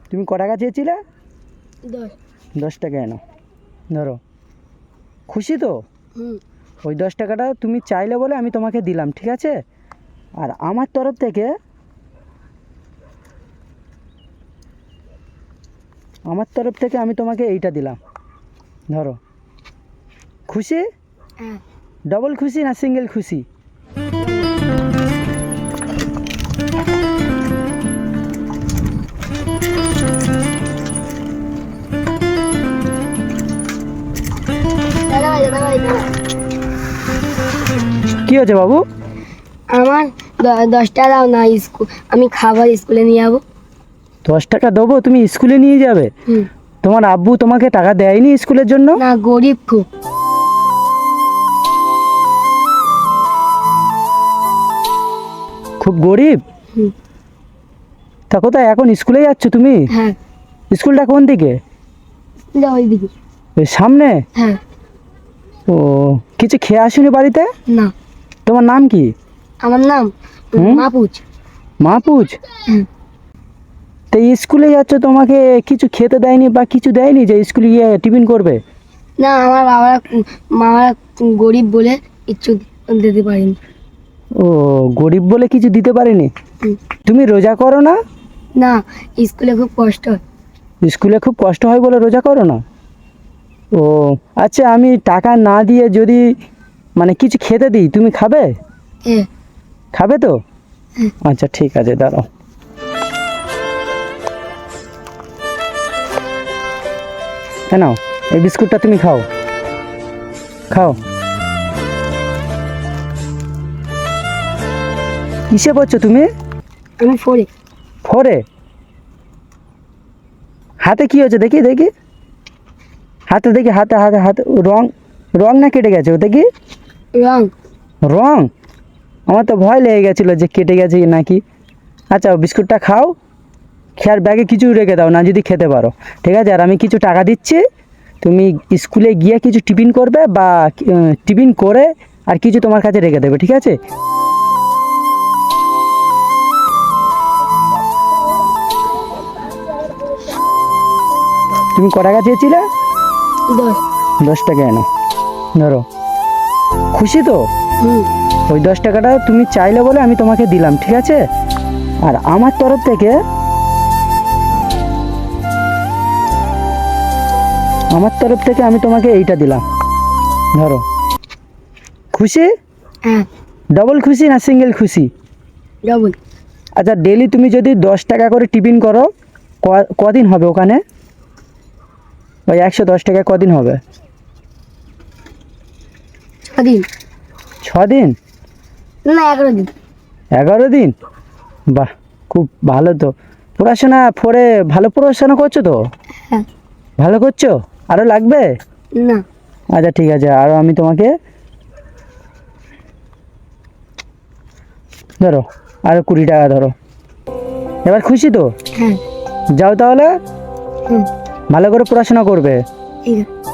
তুমি ক টাকা চেয়েছিলে? 10। 10 টাকা এনো, ধরো। খুশি তো? হুম। ওই 10 টাকাটা তুমি চাইলে বলে আমি তোমাকে দিলাম, ঠিক আছে? আর আমার তরফ থেকে আমি তোমাকে এইটা দিলাম, ধরো। খুশি? হ্যাঁ। ডবল খুশি না সিঙ্গেল খুশি? কি হয়েছে বাবু? আমার 10 টাকা দাও না, আমি খাবার স্কুলে নিয়ে যাবো। 10 টাকা দেবো, তুমি স্কুলে নিয়ে যাবে? হুম। তোমার আব্বু তোমাকে টাকা দেয়নি স্কুলের জন্য? না, গরিব খুব। খুব গরিব? হুম। তা কোথায় এখন স্কুলে যাচ্ছ তুমি? হ্যাঁ। স্কুলটা কোন দিকে? ওইদিকে। ওই সামনে? হ্যাঁ। ও, কিছু খেয়ে আসুনি বাড়িতে? না। তোমার নাম কি? আমার নাম হুম? মাপুচ। মাহফুজ? হুম। তো স্কুলে যাচ্ছ, তোমাকে কিছু খেতে দেয়নি বা কিছু দেয়নি যে স্কুলে গিয়ে টিফিন করবে? না, আমার মারা গরিব বলে কিচ্ছু দিতে পারিনি। ও, গরিব বলে কিছু দিতে পারেনি? হুম। তুমি রোজা করো না? না, স্কুলে খুব কষ্ট হয়। স্কুলে খুব কষ্ট হয় বলে রোজা করো না? ও আচ্ছা, আমি টাকা না দিয়ে যদি মানে কিছু খেতে দিই, তুমি খাবে? হ্যাঁ। খাবে তো? হুম। আচ্ছা ঠিক আছে, দাঁড়াও। হ্যাঁ, নাও, এই বিস্কুটটা তুমি খাও, খাও। কিসে পড়ছো তুমি? আমি 4-এ। 4-এ? হাতে কি হয়েছে দেখি দেখি, হাতে দেখি, হাতে হাতে হাতে রং, রং না কেটে গেছে? ও দেখি রং। রং। আমার তো ভয় লেগে গেছিলো যে কেটে গেছে নাকি। আচ্ছা, বিস্কুটটা খাও, খেয়ার ব্যাগে কিছু রেখে দাও না যদি খেতে পারো, ঠিক আছে? আর আমি কিছু টাকা দিচ্ছি, তুমি স্কুলে গিয়ে কিছু টিফিন করবে বা টিফিন করে আর কিছু তোমার কাছে রেখে দেবে, ঠিক আছে? তুমি ক টাকা চেয়েছিলে? 10। 10 টাকা এনো, ধরো। খুশি তো? হুম। ওই 10 টাকাটা তুমি চাইলে বলে আমি তোমাকে দিলাম, ঠিক আছে? আর আমার তরফ থেকে আমি তোমাকে এইটা দিলাম, ধরো। খুশি? হ্যাঁ। ডবল খুশি না সিঙ্গেল খুশি? ডবল। আচ্ছা, ডেলি তুমি যদি 10 টাকা করে টিফিন করো, কদিন হবে ওখানে? ওই 110 টাকা কদিন হবে? 6 দিন। 6 দিন? না, 11 দিন। 11 দিন? বাহ, খুব ভালো তো। পড়াশোনা 4-এ ভালো পড়াশোনা করছো তো? হ্যাঁ। ভালো করছো? আরও লাগবে? না। আচ্ছা ঠিক আছে, আরও আমি তোমাকে, ধরো, আরও 20 টাকা ধরো। এবার খুশি তো? হ্যাঁ। যাও তাহলে, হুম। ভালো করে পড়াশোনা করবে। ঠিক আছে।